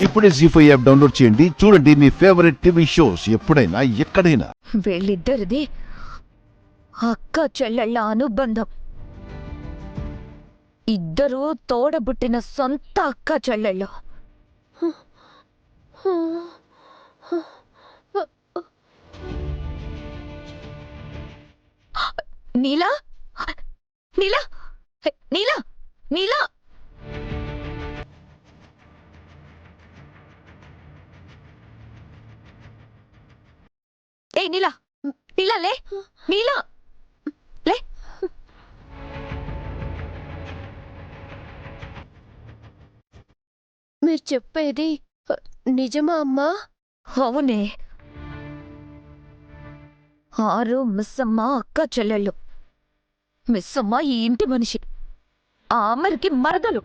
ఇప్పుడే జీ5 app download చేయండి. చూడండి మీ ఫేవరెట్ టీవీ షోస్ ఎప్పుడైనా ఎక్కడైనా. వీళ్ళిద్దరిది అక్క చెల్లెళ్ళ అనుబంధం. ఇద్దరూ తోడబుట్టిన సొంత అక్క చెల్లెళ్ళు. నీలా నీలా నీలా నీలా ఏ నీలా నీలా లే నీలా లే. మీరు చెప్పేది నిజమా అమ్మా? అవునే, ఆరు మిస్సమ్మ అక్క చెల్లెళ్ళు. మిస్సమ్మ ఈ ఇంటి మనిషి, ఆ అమ్మరికి మరదలు.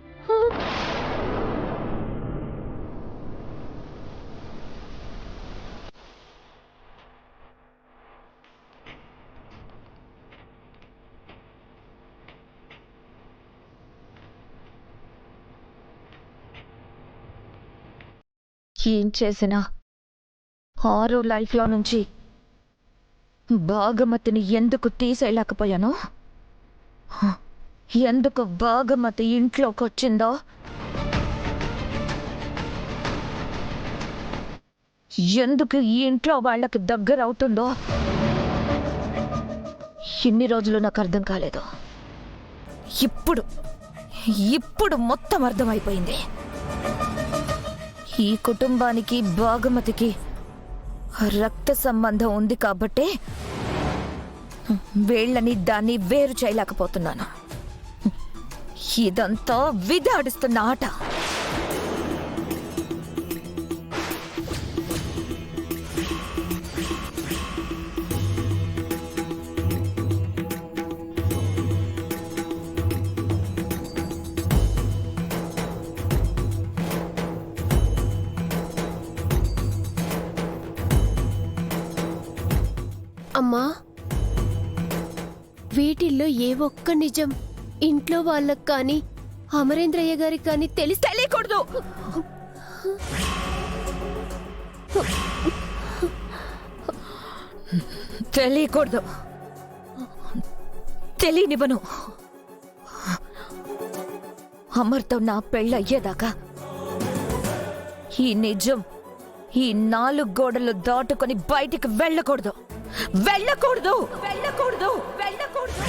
ఏం చేసినా ఆరో లైఫ్లో నుంచి భాగమతిని ఎందుకు తీసేయలేకపోయాను, ఎందుకు భాగమతి ఇంట్లోకి వచ్చిందో, ఎందుకు ఈ ఇంట్లో వాళ్ళకి దగ్గర అవుతుందో ఇన్ని రోజులు నాకు అర్థం కాలేదు. ఇప్పుడు మొత్తం అర్థమైపోయింది. ఈ కుటుంబానికి భాగమతికి రక్త సంబంధం ఉంది కాబట్టి వీళ్ళని దాన్ని వేరు చేయలేకపోతున్నాను. ఇదంతా విధాడిస్తున్న ఆట. అమ్మా, వీటిల్లో ఏ ఒక్క నిజం ఇంట్లో వాళ్ళకి కానీ అమరేంద్రయ్య గారికి కానీ తెలియకూడదు. తెలియకూడదు, తెలియనివ్వను. అమర్తో నా పెళ్ళయ్యేదాకా ఈ నిజం ఈ 4 గోడలు దాటుకొని బయటికి వెళ్ళకూడదు. వెళ్ళకూడదు వెళ్ళకూడదు వెళ్ళకూడదు.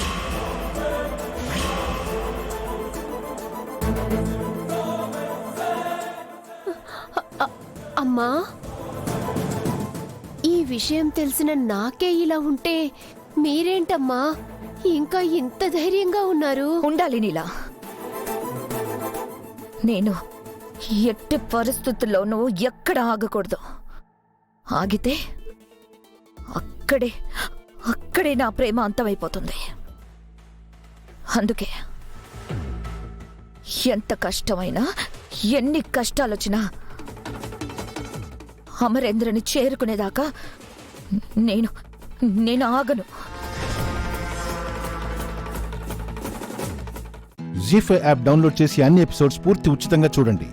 అమ్మా, ఈ విషయం తెలిసిన నాకే ఇలా ఉంటే మీరేంటమ్మా ఇంకా ఇంత ధైర్యంగా ఉన్నారు? ఉండాలి నీలా. నేను ఎట్టి పరిస్థితుల్లోనూ ఎక్కడ ఆగకూడదు. ఆగితే అక్కడే నా ప్రేమ అంతమైపోతుంది. అందుకే ఎంత కష్టమైనా ఎన్ని కష్టాలొచ్చినా అమరేంద్రని చేరుకునేదాకా నేను ఆగను. జీ5 యాప్ డౌన్లోడ్ చేసి అన్ని ఎపిసోడ్స్ పూర్తి ఉచితంగా చూడండి.